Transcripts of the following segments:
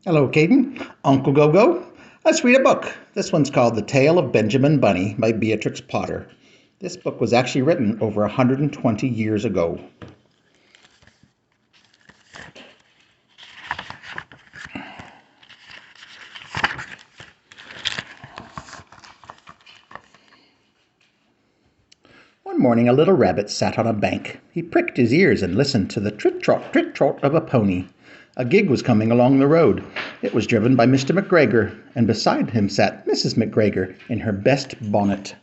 Hello, Kadeyn. Uncle Go-Go. Let's read a book. This one's called The Tale of Benjamin Bunny by Beatrix Potter. This book was actually written over 120 years ago. One morning a little rabbit sat on a bank. He pricked his ears and listened to the trit-trot of a pony. A gig was coming along the road. It was driven by Mr. McGregor, and beside him sat Mrs. McGregor in her best bonnet.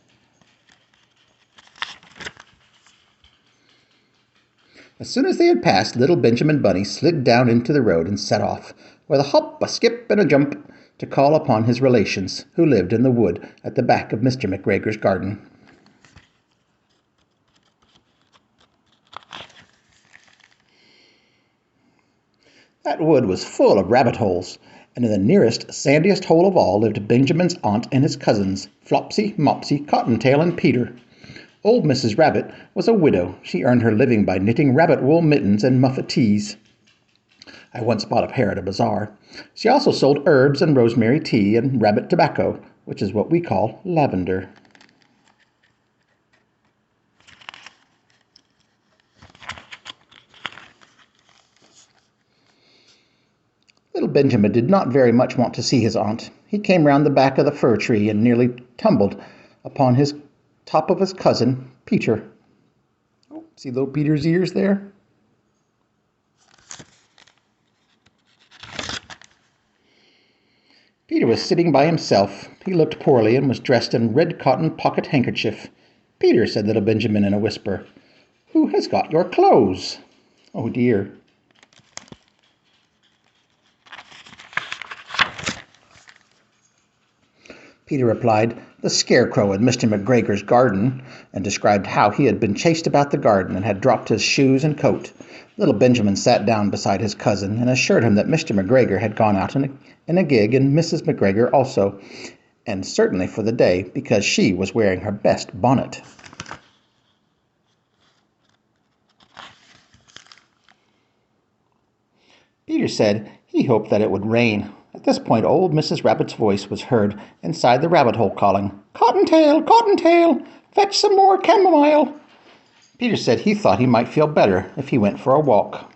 As soon as they had passed, little Benjamin Bunny slid down into the road and set off, with a hop, a skip, and a jump, to call upon his relations, who lived in the wood at the back of Mr. McGregor's garden. That wood was full of rabbit holes, and in the nearest, sandiest hole of all lived Benjamin's aunt and his cousins, Flopsy, Mopsy, Cottontail, and Peter. Old Mrs. Rabbit was a widow. She earned her living by knitting rabbit wool mittens and muffetees. I once bought a pair at a bazaar. She also sold herbs and rosemary tea and rabbit tobacco, which is what we call lavender. Little Benjamin did not very much want to see his aunt. He came round the back of the fir tree and nearly tumbled upon his top of his cousin, Peter. Oh, see little Peter's ears there? Peter was sitting by himself. He looked poorly and was dressed in red cotton pocket handkerchief. "Peter," said little Benjamin in a whisper, "who has got your clothes?" "Oh dear." Peter replied, "The scarecrow in Mr. McGregor's garden," and described how he had been chased about the garden and had dropped his shoes and coat. Little Benjamin sat down beside his cousin and assured him that Mr. McGregor had gone out in a gig, and Mrs. McGregor also, and certainly for the day, because she was wearing her best bonnet. Peter said he hoped that it would rain. At this point, old Mrs. Rabbit's voice was heard inside the rabbit hole calling, "Cottontail, Cottontail, fetch some more chamomile." Peter said he thought he might feel better if he went for a walk.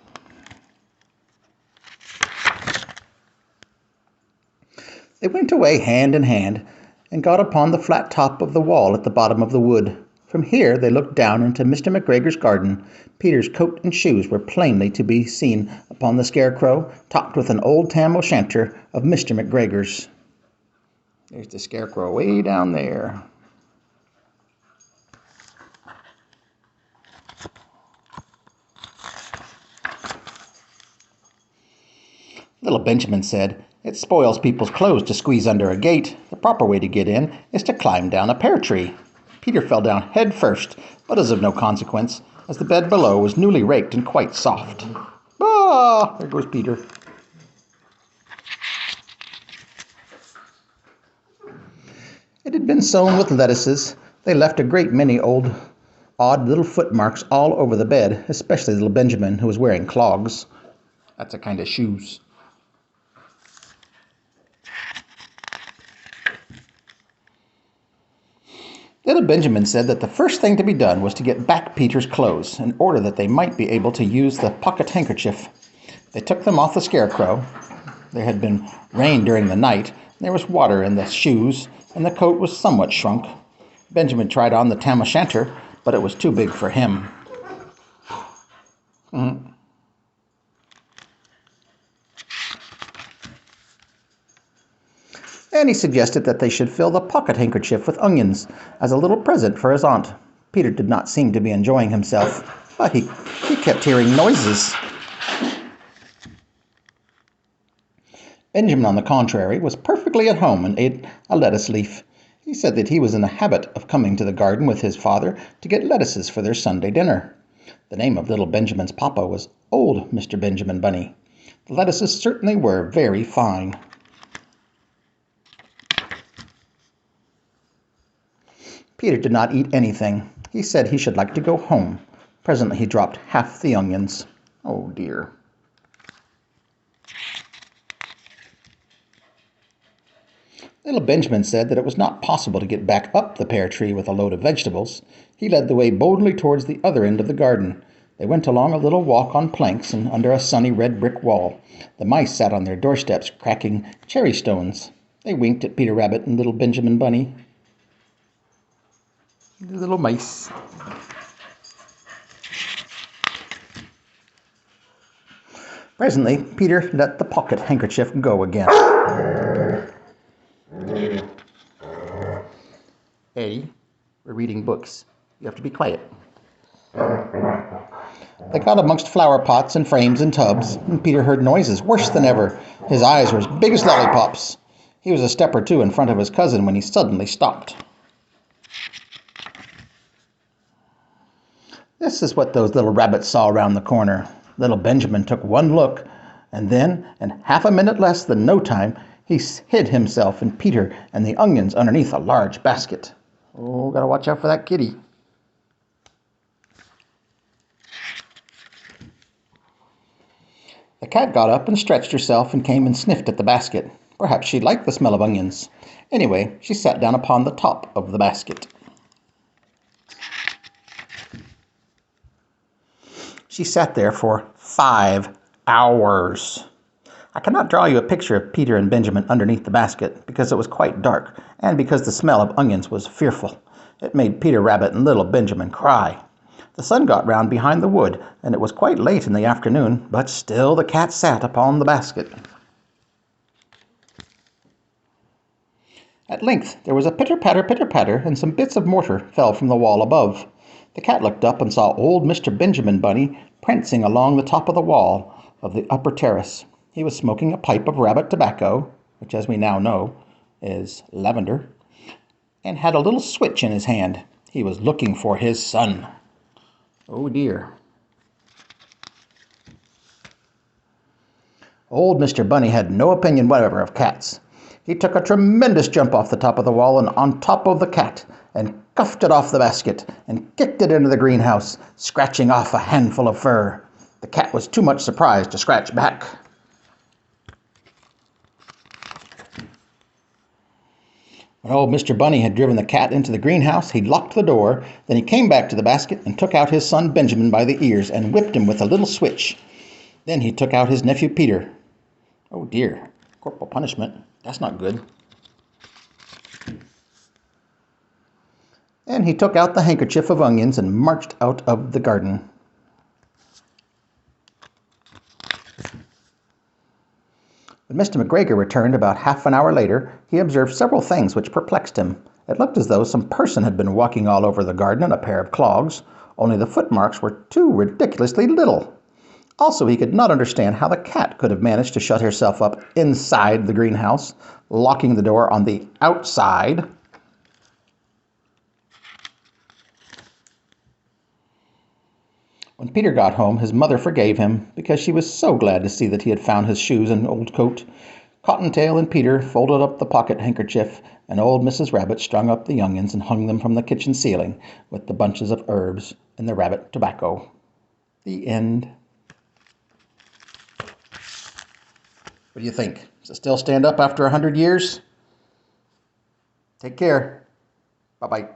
They went away hand in hand and got upon the flat top of the wall at the bottom of the wood. From here they looked down into Mr. McGregor's garden. Peter's coat and shoes were plainly to be seen upon the scarecrow, topped with an old tam-o'-shanter of Mr. McGregor's. There's the scarecrow way down there. Little Benjamin said, "It spoils people's clothes to squeeze under a gate. The proper way to get in is to climb down a pear tree." Peter fell down head first, but as of no consequence, as the bed below was newly raked and quite soft. "Ah!" There goes Peter. It had been sown with lettuces. They left a great many odd little footmarks all over the bed, especially little Benjamin, who was wearing clogs. That's a kind of shoes. Little Benjamin said that the first thing to be done was to get back Peter's clothes, in order that they might be able to use the pocket handkerchief. They took them off the scarecrow. There had been rain during the night, and there was water in the shoes, and the coat was somewhat shrunk. Benjamin tried on the tam-o'-shanter, but it was too big for him. And he suggested that they should fill the pocket handkerchief with onions as a little present for his aunt. Peter did not seem to be enjoying himself, but he kept hearing noises. Benjamin, on the contrary, was perfectly at home and ate a lettuce leaf. He said that he was in the habit of coming to the garden with his father to get lettuces for their Sunday dinner. The name of little Benjamin's papa was Old Mr. Benjamin Bunny. The lettuces certainly were very fine. Peter did not eat anything. He said he should like to go home. Presently he dropped half the onions. Oh dear. Little Benjamin said that it was not possible to get back up the pear tree with a load of vegetables. He led the way boldly towards the other end of the garden. They went along a little walk on planks and under a sunny red brick wall. The mice sat on their doorsteps cracking cherry stones. They winked at Peter Rabbit and little Benjamin Bunny. The little mice. Presently, Peter let the pocket handkerchief go again. Eddie, we're reading books. You have to be quiet. They got amongst flower pots and frames and tubs, and Peter heard noises worse than ever. His eyes were as big as lollipops. He was a step or two in front of his cousin when he suddenly stopped. This is what those little rabbits saw around the corner. Little Benjamin took one look, and then, in half a minute less than no time, he hid himself and Peter and the onions underneath a large basket. Oh, gotta watch out for that kitty. The cat got up and stretched herself and came and sniffed at the basket. Perhaps she liked the smell of onions. Anyway, she sat down upon the top of the basket. She sat there for 5 hours. I cannot draw you a picture of Peter and Benjamin underneath the basket because it was quite dark and because the smell of onions was fearful. It made Peter Rabbit and little Benjamin cry. The sun got round behind the wood, and it was quite late in the afternoon, but still the cat sat upon the basket. At length there was a pitter-patter, and some bits of mortar fell from the wall above. The cat looked up and saw old Mr. Benjamin Bunny prancing along the top of the wall of the upper terrace. He was smoking a pipe of rabbit tobacco, which as we now know is lavender, and had a little switch in his hand. He was looking for his son. Oh dear. Old Mr. Bunny had no opinion whatever of cats. He took a tremendous jump off the top of the wall and on top of the cat, and cuffed it off the basket, and kicked it into the greenhouse, scratching off a handful of fur. The cat was too much surprised to scratch back. When old Mr. Bunny had driven the cat into the greenhouse, he locked the door. Then he came back to the basket and took out his son Benjamin by the ears and whipped him with a little switch. Then he took out his nephew Peter. Oh dear, corporal punishment. That's not good. And he took out the handkerchief of onions and marched out of the garden. When Mr. McGregor returned about half an hour later, he observed several things which perplexed him. It looked as though some person had been walking all over the garden in a pair of clogs, only the footmarks were too ridiculously little. Also, he could not understand how the cat could have managed to shut herself up inside the greenhouse, locking the door on the outside. When Peter got home, his mother forgave him because she was so glad to see that he had found his shoes and old coat. Cottontail and Peter folded up the pocket handkerchief, and old Mrs. Rabbit strung up the onions and hung them from the kitchen ceiling with the bunches of herbs and the rabbit tobacco. The end. What do you think? Does it still stand up after 100 years? Take care. Bye-bye.